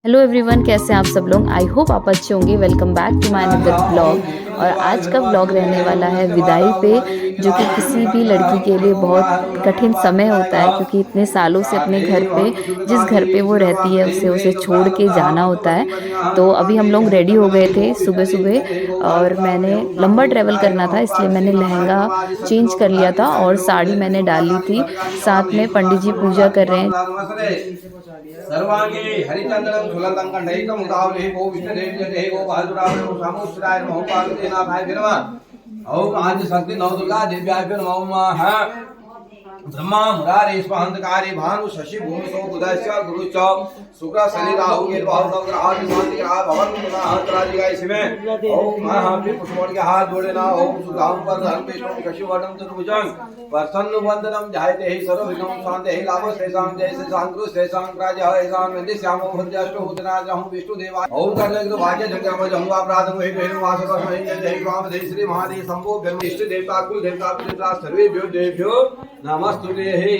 Hello everyone, कैसे हैं आप सब लोग। आई होप आप अच्छे होंगे। Welcome back to my another blog. और आज का ब्लॉग रहने वाला है विदाई पे, जो कि किसी भी लड़की के लिए बहुत कठिन समय होता है, क्योंकि इतने सालों से अपने घर पे, जिस घर पे वो रहती है, उसे छोड़ के जाना होता है। तो अभी हम लोग रेडी हो गए थे सुबह सुबह, और मैंने लंबा ट्रैवल करना था, इसलिए मैंने लहंगा चेंज कर लिया था और साड़ी मैंने डाली थी। साथ में पंडित जी पूजा कर रहे हैं। सर्वांगे हरिचंदनम सुगंधं कंठैकं मुदावलिः गो विष्णुदेव्यै गो बहादुराय गो सामुश्राय नमः पार्वतीनाथाय नमः। ओम आदि शक्ति नव दुर्गा देव्याय नमः। ब्रह्मा मुरारे स्वाहंतकारे भानु शशि भूमि सो बुधस्य गुरुश्च शुक्र शनि राहु केतु नव ग्रह शांति ग्रह भवन पुनः त्राजिगाय शिवे। ओम महापि पुष्पों के हाथ जोड़े ना। ओम सुधाम पर धर्म विष्णु शशि वर्णम चतुर्भुजं प्रसन्न वंदनम ध्यायते हि सर्व विघ्नं शांते हि लाभ शेषां जय शेषां गुरु शेषां राज हेषां वंदे श्यामो भद्राष्टो भूतनाथ हूं विष्णु देवा। ओम कर्णग्र भाग्य जंगम जंगवा प्रातः हि देव वासव महि जय स्वाम जय श्री महादेव शंभो ब्रह्म इष्ट देवता कुल देवता पितृ सर्वेभ्यो देवभ्यो नमस्तुते। हे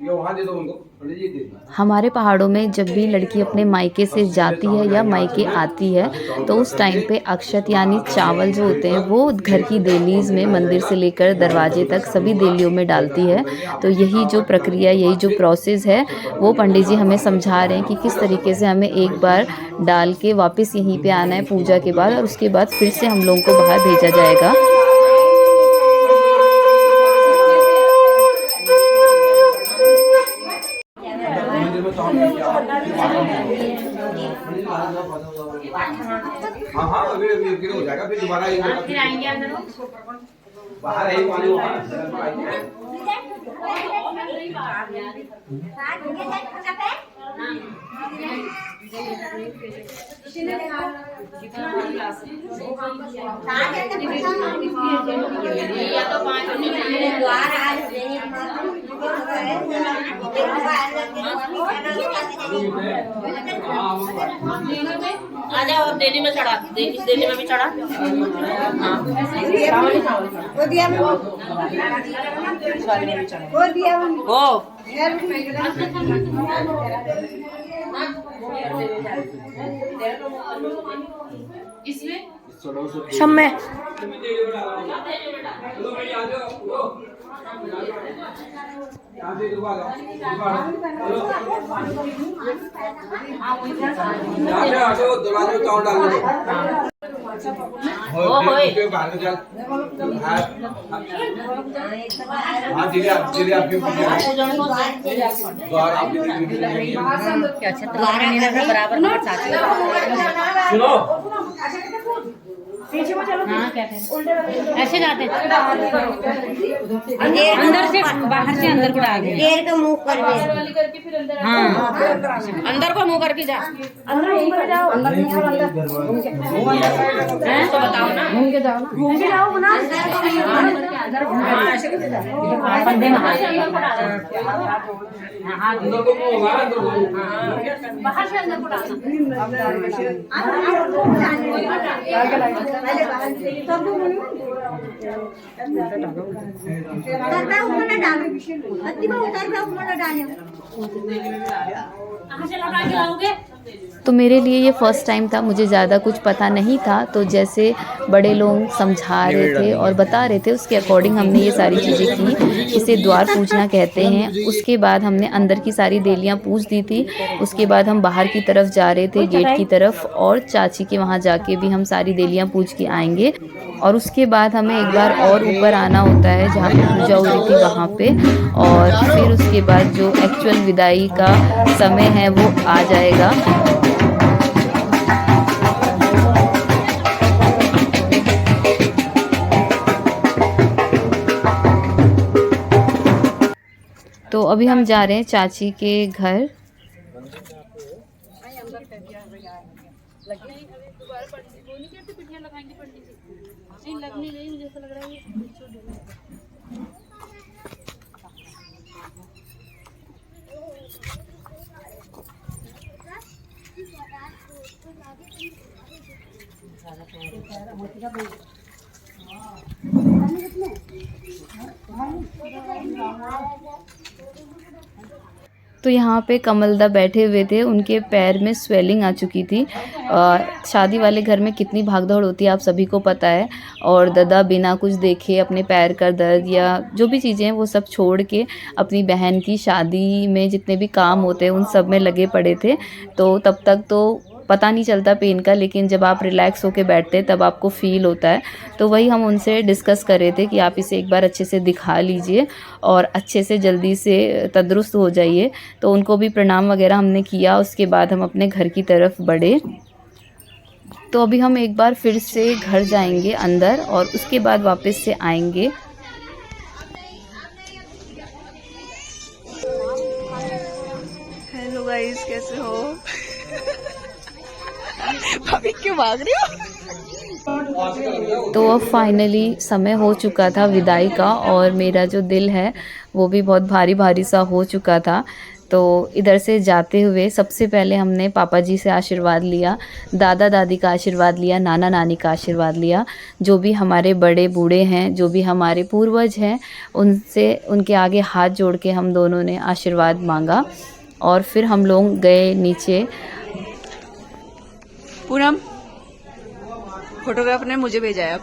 ये वहां दे दो उनको, पंडित जी दे दो। हमारे पहाड़ों में जब भी लड़की अपने मायके से जाती है या मायके आती है, तो उस टाइम पे अक्षत यानी चावल जो होते हैं वो घर की देलीज में, मंदिर से लेकर दरवाजे तक सभी देलियों में डालती है। तो यही जो प्रक्रिया, यही जो प्रोसेस है, वो पंडित जी हमें समझा रहे हैं कि किस तरीके से हमें एक बार डाल के वापस यहीं पे आना है पूजा के बाद, और उसके बाद फिर से हम लोगों को बाहर भेजा जाएगा। हाँ हाँ अभी अभी हो जाएगा, फिर दोबारा फिर आएंगे अंदर, बाहर है पानी वहाँ। आ जाओ, और देली में चढ़ा, देली में भी चढ़ा। हो शम्मे सुनो ऐसे जाते अंदर से बाहर से अंदर को डाल देर का मुंह कर हाँ, अंदर को मुंह करके जा। अंदर जाओ, अंदर तो बताओ ना, घूम के जाओ ना। पंदे में अंदर को होगा, अंदर को बाहर से अंदर को तो मेरे लिए ये फर्स्ट टाइम था, मुझे ज़्यादा कुछ पता नहीं था। तो जैसे बड़े लोग समझा रहे थे और बता रहे थे, उसके अकॉर्डिंग हमने ये सारी चीज़ें की। इसे द्वार पूजना कहते हैं। उसके बाद हमने अंदर की सारी देलियाँ पूज दी थी। उसके बाद हम बाहर की तरफ जा रहे थे, गेट की तरफ, और चाची के वहाँ जाके भी हम सारी देलियाँ पूज के आएंगे। और उसके बाद हमें एक बार और ऊपर आना होता है, जहाँ पे पूजा हो रही थी वहाँ पे। और फिर उसके बाद जो एक्चुअल विदाई का समय है वो आ जाएगा। तो अभी हम जा रहे हैं चाची के घर। तो यहाँ पे कमलदा बैठे हुए थे, उनके पैर में स्वेलिंग आ चुकी थी। शादी वाले घर में कितनी भागदौड़ होती है आप सभी को पता है, और दादा बिना कुछ देखे अपने पैर का दर्द या जो भी चीज़ें हैं वो सब छोड़ के अपनी बहन की शादी में जितने भी काम होते हैं उन सब में लगे पड़े थे। तो तब तक तो पता नहीं चलता पेन का, लेकिन जब आप रिलैक्स होके बैठते हैं तब आपको फ़ील होता है। तो वही हम उनसे डिस्कस कर रहे थे कि आप इसे एक बार अच्छे से दिखा लीजिए और अच्छे से जल्दी से तंदुरुस्त हो जाइए। तो उनको भी प्रणाम वगैरह हमने किया, उसके बाद हम अपने घर की तरफ बढ़े। तो अभी हम एक बार फिर से घर जाएंगे अंदर और उसके बाद वापस से आएंगे। हेलो गाइस, कैसे हो? भाभी क्यों भाग रही हो? तो अब फाइनली समय हो चुका था विदाई का, और मेरा जो दिल है वो भी बहुत भारी भारी सा हो चुका था। तो इधर से जाते हुए सबसे पहले हमने पापा जी से आशीर्वाद लिया, दादा दादी का आशीर्वाद लिया, नाना नानी का आशीर्वाद लिया। जो भी हमारे बड़े बूढ़े हैं, जो भी हमारे पूर्वज हैं, उनसे उनके आगे हाथ जोड़ के हम दोनों ने आशीर्वाद मांगा। और फिर हम लोग गए नीचे। पूनम, फोटोग्राफर ने मुझे भेजा है अब।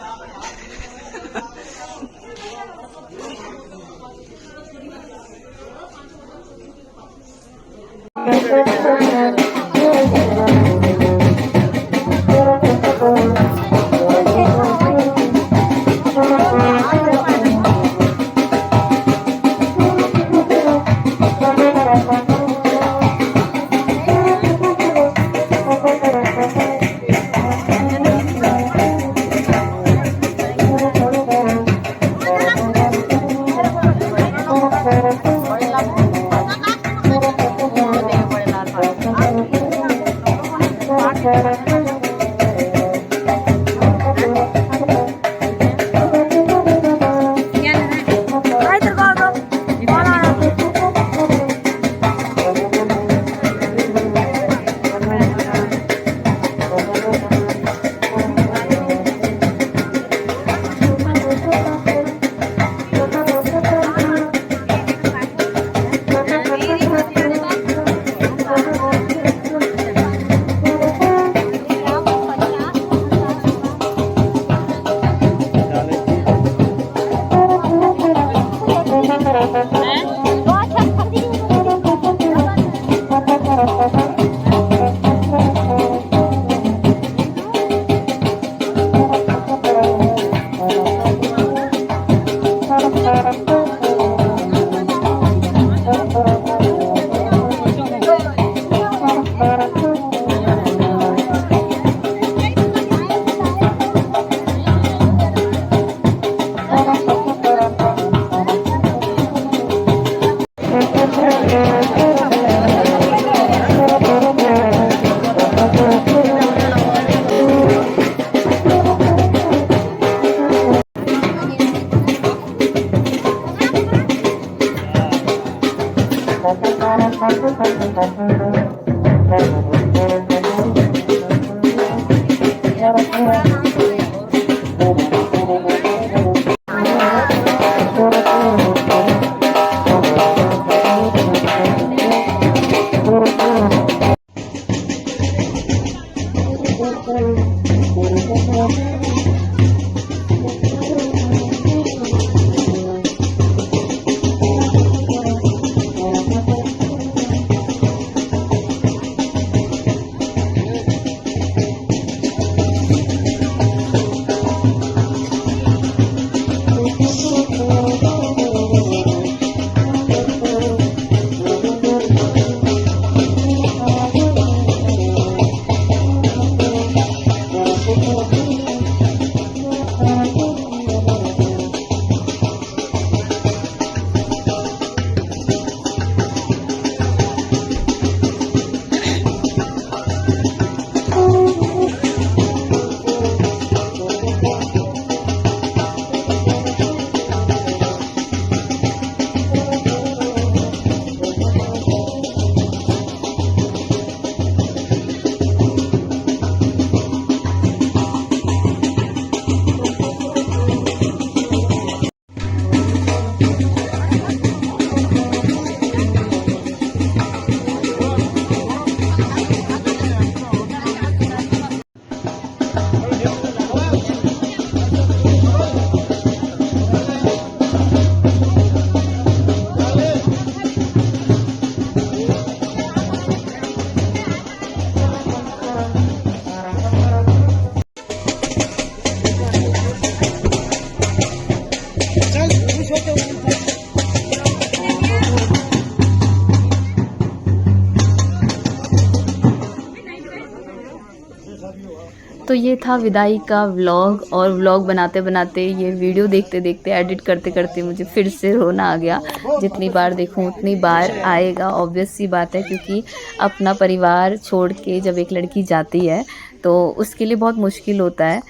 तो ये था विदाई का व्लॉग, और व्लॉग बनाते बनाते ये वीडियो देखते देखते एडिट करते करते मुझे फिर से रोना आ गया। जितनी बार देखूं उतनी बार आएगा, ऑब्वियस सी बात है, क्योंकि अपना परिवार छोड़ के जब एक लड़की जाती है तो उसके लिए बहुत मुश्किल होता है,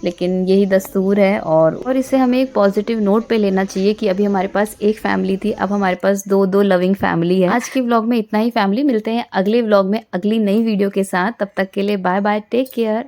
लेकिन यही दस्तूर है। और इसे हमें एक पॉजिटिव नोट पे लेना चाहिए कि अभी हमारे पास एक फैमिली थी, अब हमारे पास दो लविंग फैमिली है। आज के व्लॉग में इतना ही फैमिली, मिलते हैं अगले व्लॉग में अगली नई वीडियो के साथ। तब तक के लिए बाय बाय, टेक केयर।